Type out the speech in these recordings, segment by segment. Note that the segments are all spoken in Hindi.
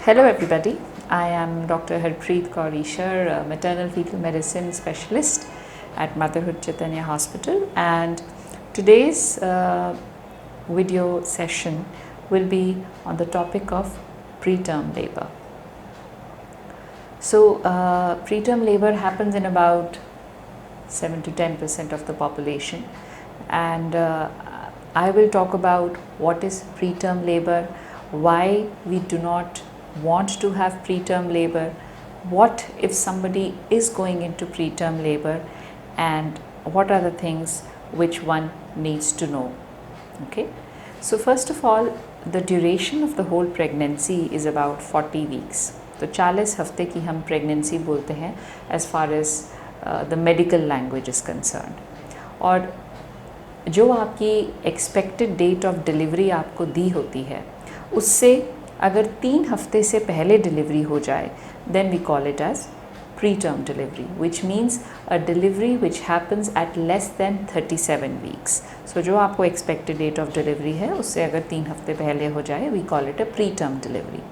Hello everybody, I am Dr. Harpreet Kaur Ishar, a maternal fetal medicine specialist at Motherhood Chaitanya Hospital, and today's video session will be on the topic of preterm labor. So preterm labor happens in about 7 to 10% of the population, and I will talk about what is preterm labor, why we do not want to have preterm labor, what if somebody is going into preterm labor, and what are the things which one needs to know. Okay, so first of all, the duration of the whole pregnancy is about 40 weeks. तो 40 हफ्ते की हम प्रेगनेंसी बोलते हैं as far as the medical language is concerned. और जो आपकी एक्सपेक्टेड डेट ऑफ डिलीवरी आपको दी होती है उससे अगर 3 हफ्ते से पहले डिलीवरी हो जाए then we call it as preterm delivery, which means a delivery which happens at less than 37 weeks. So जो आपको expected date of delivery है उससे अगर 3 हफ्ते पहले हो जाए we call it a preterm delivery.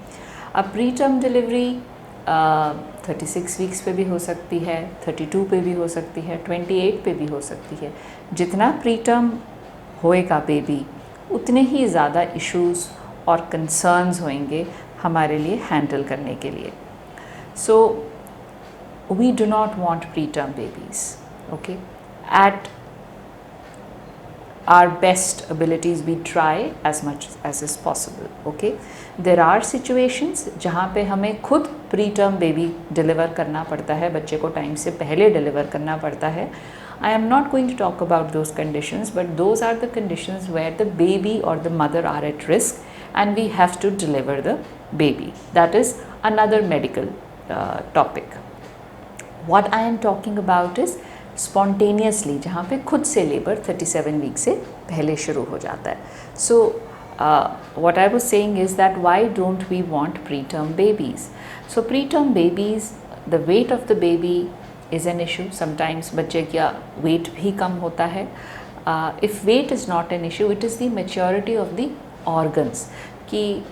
अब preterm delivery 36 वीक्स पे भी हो सकती है, 32 पे भी हो सकती है, 28 पे भी हो सकती है. जितना preterm होएगा बेबी उतने ही ज़्यादा इश्यूज़ और कंसर्न्स होंगे हमारे लिए हैंडल करने के लिए. So we do not want preterm babies, okay? At our best abilities we try as much as is possible, okay? There are situations जहाँ पे हमें खुद preterm baby deliver करना पड़ता है, बच्चे को टाइम से पहले deliver करना पड़ता है. I am not going to talk about those conditions, but those are the conditions where the baby or the mother are at risk and we have to deliver the baby. That is another medical topic. What I am talking about is spontaneously, जहाँ पे खुद से लेबर 37 वीक से पहले शुरू हो जाता है. So what I was saying is that why don't we want preterm babies? So preterm babies, the weight of the baby is an issue. Sometimes बच्चे का weight भी कम होता है. If weight is not an issue, it is the maturity of the organs. कि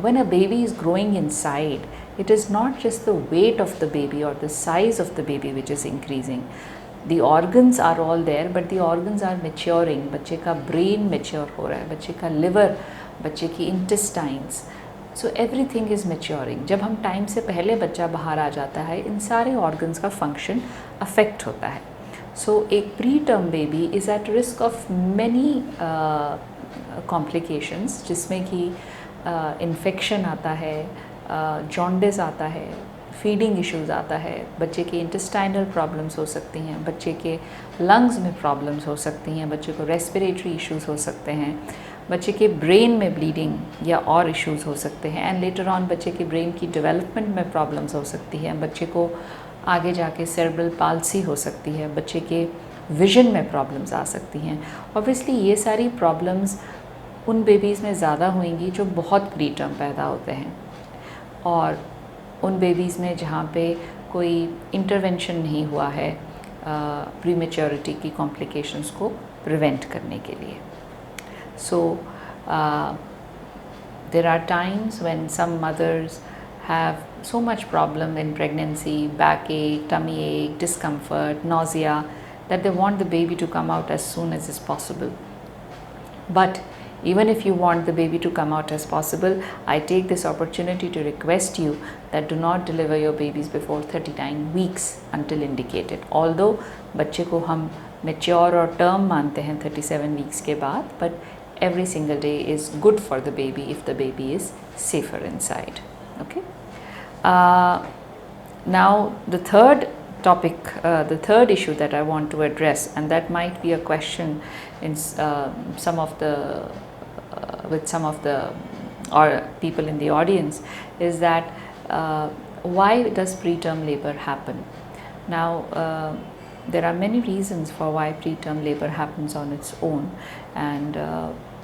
when a baby is growing inside, it is not just the weight of the baby or the size of the baby which is increasing. The organs are all there, but the organs are maturing. बच्चे का brain mature हो रहा है, बच्चे का liver, बच्चे की intestines. So everything is maturing. जब हम टाइम से पहले बच्चा बाहर आ जाता है इन सारे organs का function affect होता है. So एक preterm baby is at risk of many complications, जिसमें कि इन्फेक्शन आता है, जॉन्डिस आता है, फीडिंग इश्यूज़ आता है, बच्चे के इंटेस्टाइनल प्रॉब्लम्स हो सकती हैं, बच्चे के लंग्स में प्रॉब्लम्स हो सकती हैं, बच्चे को रेस्पिरेटरी इश्यूज़ हो सकते हैं, बच्चे के ब्रेन में ब्लीडिंग या और इश्यूज़ हो सकते हैं, एंड लेटर ऑन बच्चे के ब्रेन की डेवलपमेंट में प्रॉब्लम्स हो सकती हैं, बच्चे को आगे जाके सेरेब्रल पाल्सी हो सकती है, बच्चे के विजन में प्रॉब्लम्स आ सकती हैं. ऑब्वियसली ये सारी प्रॉब्लम्स उन बेबीज़ में ज़्यादा होंगी जो बहुत प्रीटर्म पैदा होते हैं, और उन बेबीज़ में जहाँ पे कोई इंटरवेंशन नहीं हुआ है प्रीमेच्योरिटी की कॉम्प्लिकेशंस को प्रिवेंट करने के लिए. So there are times when some mothers have so much problem in pregnancy, backache, tummy ache, discomfort, nausea, that they want the baby to come out as soon as is possible. But even if you want the baby to come out as possible, I take this opportunity to request you that do not deliver your babies before 39 weeks until indicated. Although बच्चे को हम mature और term मानते हैं 37 weeks के बाद, but every single day is good for the baby if the baby is safer inside. Okay. Now the third topic, the third issue that I want to address, and that might be a question in some of the with some of the or people in the audience, is that why does preterm labor happen? Now there are many reasons for why preterm labor happens on its own, and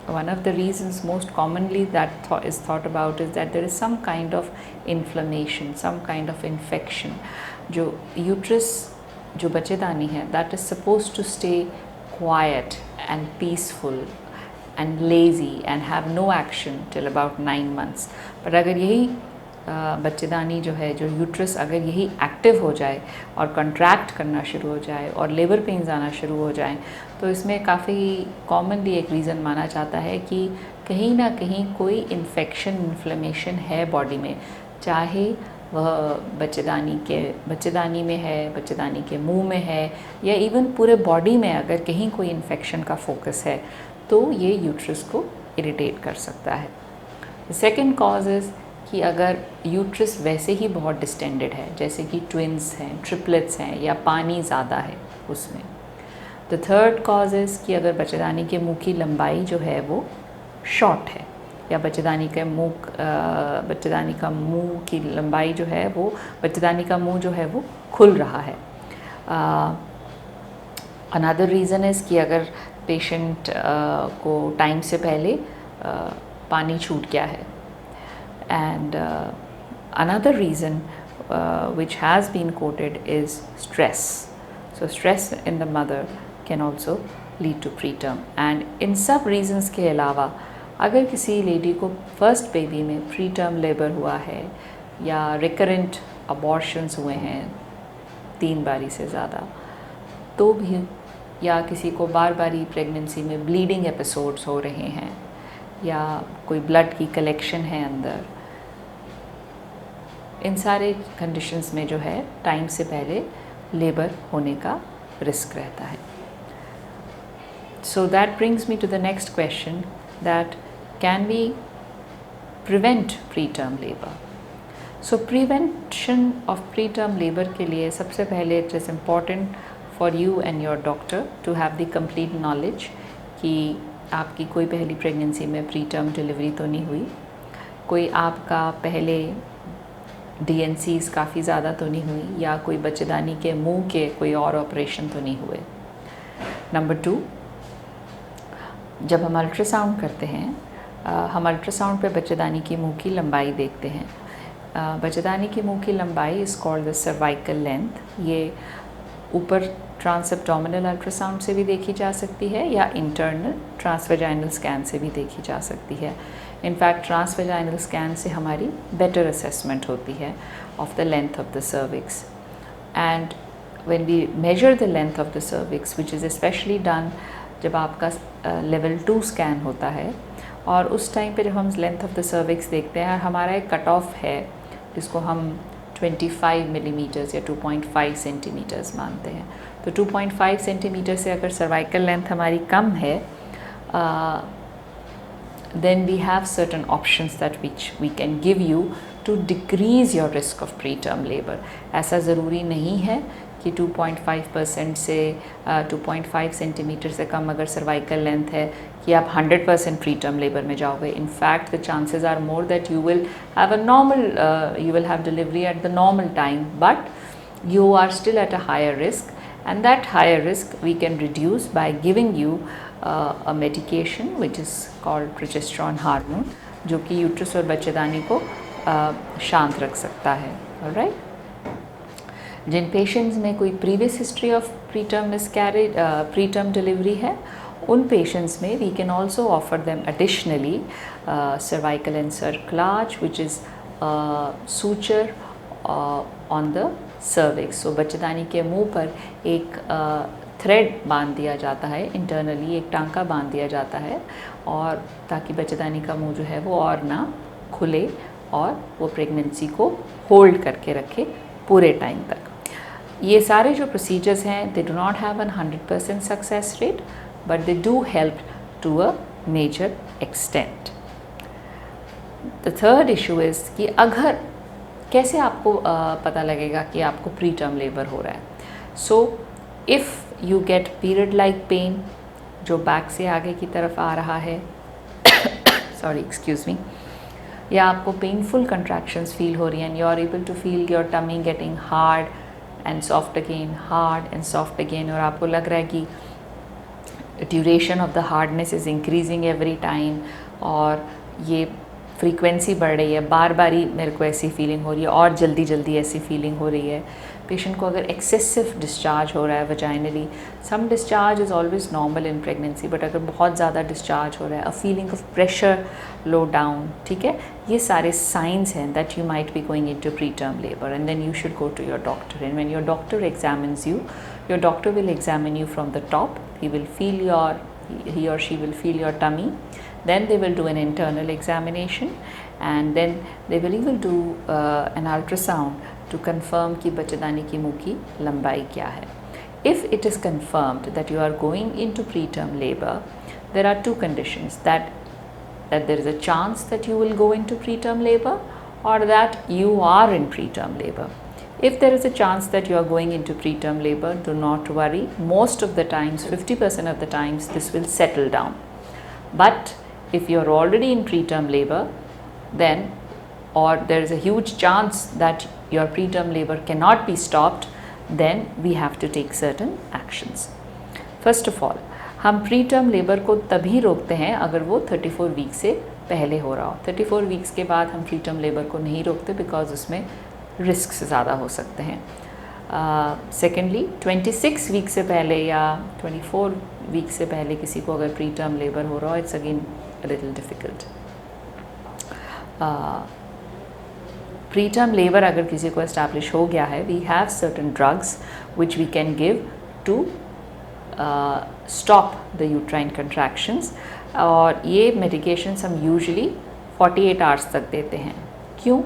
one of the reasons most commonly that is thought about is that there is some kind of inflammation, some kind of infection. जो uterus जो बच्चेदानी है, that is supposed to stay quiet and peaceful and lazy and have no action till about 9 months. पर अगर यही बच्चेदानी जो है, जो यूट्रस अगर यही एक्टिव हो जाए और कंट्रैक्ट करना शुरू हो जाए और लेबर पेन्स आना शुरू हो जाएं, तो इसमें काफ़ी कॉमनली एक रीज़न माना जाता है कि कहीं ना कहीं कोई इन्फेक्शन, इन्फ्लेमेशन है बॉडी में, चाहे वह बच्चेदानी में है, बच्चेदानी के मुंह में है, या इवन पूरे बॉडी में अगर कहीं कोई इन्फेक्शन का फोकस है तो ये यूट्रस को इरिटेट कर सकता है। सेकेंड कॉज इज़ कि अगर यूट्रस वैसे ही बहुत डिस्टेंडेड है, जैसे कि ट्विंस हैं, ट्रिपलेट्स हैं, या पानी ज़्यादा है उसमें। द थर्ड कॉज इज़ कि अगर बच्चेदानी के मुंह की लंबाई जो है वो शॉर्ट है, या बच्चेदानी का मुंह की लंबाई जो है वो, बच्चेदानी का मुंह जो है वो खुल रहा है। अनदर रीज़न इज़ कि अगर पेशेंट को टाइम से पहले पानी छूट गया है। And another reason which has been quoted is stress. So stress in the mother can also lead to preterm. And इन सब reasons के अलावा अगर किसी लेडी को फर्स्ट बेबी में प्रीटर्म लेबर हुआ है, या रिकरेंट अबॉर्शंस हुए हैं 3 बारी से ज़्यादा, तो भी, या किसी को बार बारी प्रेगनेंसी में ब्लीडिंग एपिसोड्स हो रहे हैं, या कोई ब्लड की कलेक्शन है अंदर, इन सारे कंडीशंस में जो है टाइम से पहले लेबर होने का रिस्क रहता है। So that brings me to the next question, that can we prevent preterm labor? So prevention of preterm labor के लिए सबसे पहले it is important for you and your doctor to have the complete knowledge कि आपकी कोई पहली प्रेगनेंसी में preterm डिलीवरी तो नहीं हुई, कोई आपका पहले DNCs काफ़ी ज़्यादा तो नहीं हुई, या कोई बच्चेदानी के मुंह के कोई और ऑपरेशन तो नहीं हुए। नंबर 2, जब हम अल्ट्रासाउंड करते हैं, हम अल्ट्रासाउंड पे बच्चेदानी की मुंह की लंबाई देखते हैं। बच्चेदानी की मुंह की लंबाई is called the cervical length. ये ऊपर ट्रांसएब्डोमिनल अल्ट्रासाउंड से भी देखी जा सकती है, या इंटरनल ट्रांसवेजाइनल स्कैन से भी देखी जा सकती है। इनफैक्ट ट्रांसवेजाइनल स्कैन से हमारी बेटर असेसमेंट होती है of the length of the cervix. And when we measure the length of the cervix, which is specially done जब आपका लेवल 2 स्कैन होता है, और उस टाइम पे जब हम लेंथ ऑफ द सर्विक्स देखते हैं, हमारा एक कट ऑफ है जिसको हम 25 मिलीमीटर्स या 2.5 सेंटीमीटर्स मानते हैं। तो 2.5 सेंटीमीटर से अगर सर्वाइकल लेंथ हमारी कम है, then we have certain options that which we can give you to decrease your risk of preterm labor. ऐसा ज़रूरी नहीं है कि 2.5% से 2.5 सेंटीमीटर से कम अगर सर्वाइकल लेंथ है कि आप 100% प्रीटर्म लेबर में जाओगे। In fact, the chances are more that you will have a normal, you will have delivery at the normal time, but you are still at a higher risk, and that higher risk we can reduce by giving you a medication which is called progesterone hormone, जो कि यूट्रस और बच्चेदानी को शांत रख सकता है। Alright? जिन पेशेंट्स में कोई previous history of preterm miscarriage, preterm delivery है, उन पेशेंट्स में we can also offer them additionally cervical cerclage, which is suture on the cervix. So बच्चेदानी के मुंह पर एक थ्रेड बांध दिया जाता है, इंटरनली एक टांका बांध दिया जाता है, और ताकि बच्चेदानी का मुंह जो है वो और ना खुले और वो प्रेगनेंसी को होल्ड करके रखे पूरे टाइम तक। ये सारे जो प्रोसीजर्स हैं, they do not have 100% success rate, but they do help to a major extent. The third issue is कि अगर कैसे आपको पता लगेगा कि आपको प्रीटर्म लेबर हो रहा है। So if you get period like pain जो बैक से आगे की तरफ आ रहा है सॉरी एक्सक्यूज़ मी, या आपको पेनफुल कंट्रैक्शंस फील हो रही हैं, you are able to feel your tummy getting hard and soft again, hard and soft again, और आपको लग रहा है कि duration of the hardness is increasing every time, और ये फ्रीक्वेंसी बढ़ रही है, बार बार ही मेरे को ऐसी फीलिंग हो रही है और जल्दी जल्दी ऐसी फीलिंग हो रही है, पेशेंट को अगर एक्सेसिव डिस्चार्ज हो रहा है vaginally, some discharge is always normal in pregnancy, but अगर बहुत ज़्यादा डिस्चार्ज हो रहा है, a feeling of pressure low down, ठीक है, ये सारे साइंस हैं that you might be going into preterm labour, and then you should go to your doctor, and when your doctor examines you, your doctor will examine you from the top. He or she will feel your tummy, then they will do an internal examination, and then they will even do an ultrasound to confirm कि बच्चेदानी की मुँह की लंबाई क्या है. If it is confirmed that you are going into preterm labor, there are two conditions, that there is a chance that you will go into preterm labor, or that you are in preterm labor. If there is a chance that you are going into preterm labor, do not worry. Most of the times, 50% of the times, this will settle down. But if you are already in preterm labor, then, or there is a huge chance that your preterm labor cannot be stopped, then we have to take certain actions. First of all, हम preterm labor को तभी रोकते हैं अगर वो 34 वीक से पहले हो रहा हो. 34 वीक्स के बाद हम preterm labor को नहीं रोकते, बिकॉज उसमें रिस्क ज़्यादा हो सकते हैं. सेकेंडली 26 वीक से पहले या 24 वीक से पहले किसी को अगर प्री टर्म लेबर हो रहा हो, it's again little difficult. Preterm labour अगर किसी को एस्टैब्लिश हो गया है, we have certain drugs which we can give to stop the uterine contractions, और ये मेडिकेशंस हम यूजुअली 48 आवर्स तक देते हैं. क्यों?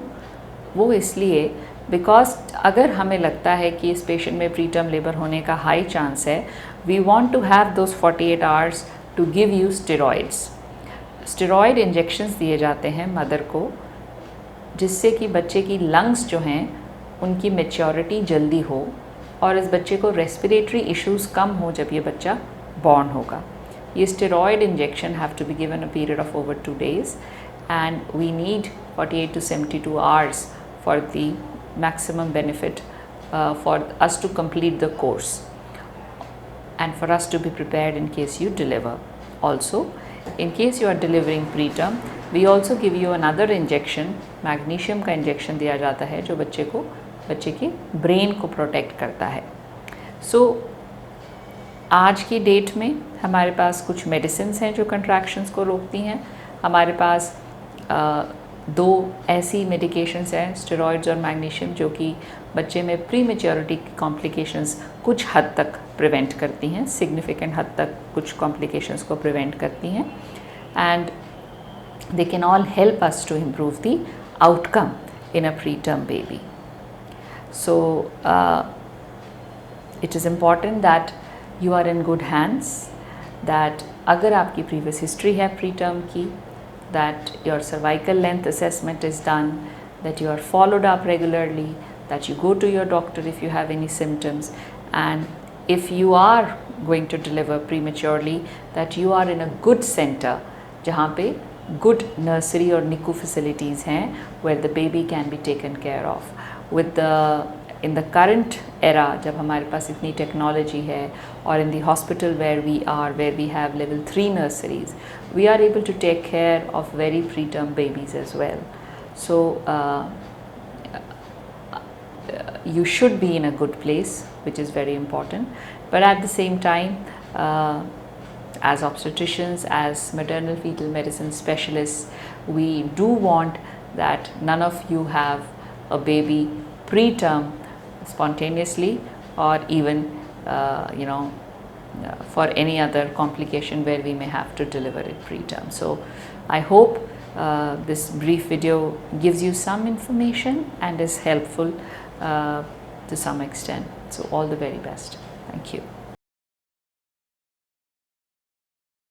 वो इसलिए बिकॉज अगर हमें लगता है कि इस पेशेंट में प्रीटर्म लेबर होने का हाई चांस है, we want to have those 48 hours to give you steroids. Steroid injections दिए जाते हैं मदर को, जिससे कि बच्चे की लंग्स जो हैं उनकी मैच्योरिटी जल्दी हो, और इस बच्चे को रेस्पिरेटरी इश्यूज़ कम हो जब ये बच्चा बॉर्न होगा. ये steroid injection have to be given a period of over 2 days, and we need 48 to 72 hours for the maximum benefit for us to complete the course and for us to be prepared in case you deliver. Also, in case you are delivering preterm, we also give you another injection, magnesium का injection दिया जाता है, जो बच्चे के ब्रेन को प्रोटेक्ट करता है. So, आज की डेट में हमारे पास कुछ मेडिसिन्स हैं जो कंट्रैक्शंस को रोकती हैं. हमारे पास 2 ऐसी मेडिकेशंस हैं, स्टेरॉइड्स और मैग्नीशियम, जो कि बच्चे में प्री मेच्योरिटी की कॉम्प्लिकेशंस कुछ हद तक प्रिवेंट करती हैं, सिग्निफिकेंट हद तक कुछ कॉम्प्लिकेशंस को प्रिवेंट करती हैं, and they can all help us to improve the outcome in a preterm baby. So it is important that you are in good hands, that अगर आपकी प्रीवियस हिस्ट्री है प्री टर्म की, that your cervical length assessment is done, that you are followed up regularly, that you go to your doctor if you have any symptoms, and if you are going to deliver prematurely, that you are in a good center जहाँ पे good nursery और NICU facilities हैं where the baby can be taken care of. In the current era, जब हमारे पास इतनी टेक्नोलॉजी है, और in the hospital where we have level 3 nurseries, we are able to take care of very preterm babies as well. So you should be in a good place, which is very important. But at the same time, as obstetricians, as maternal fetal medicine specialists, we do want that none of you have a baby preterm spontaneously, or even for any other complication where we may have to deliver it preterm. So I hope this brief video gives you some information and is helpful to some extent. So all the very best. Thank you.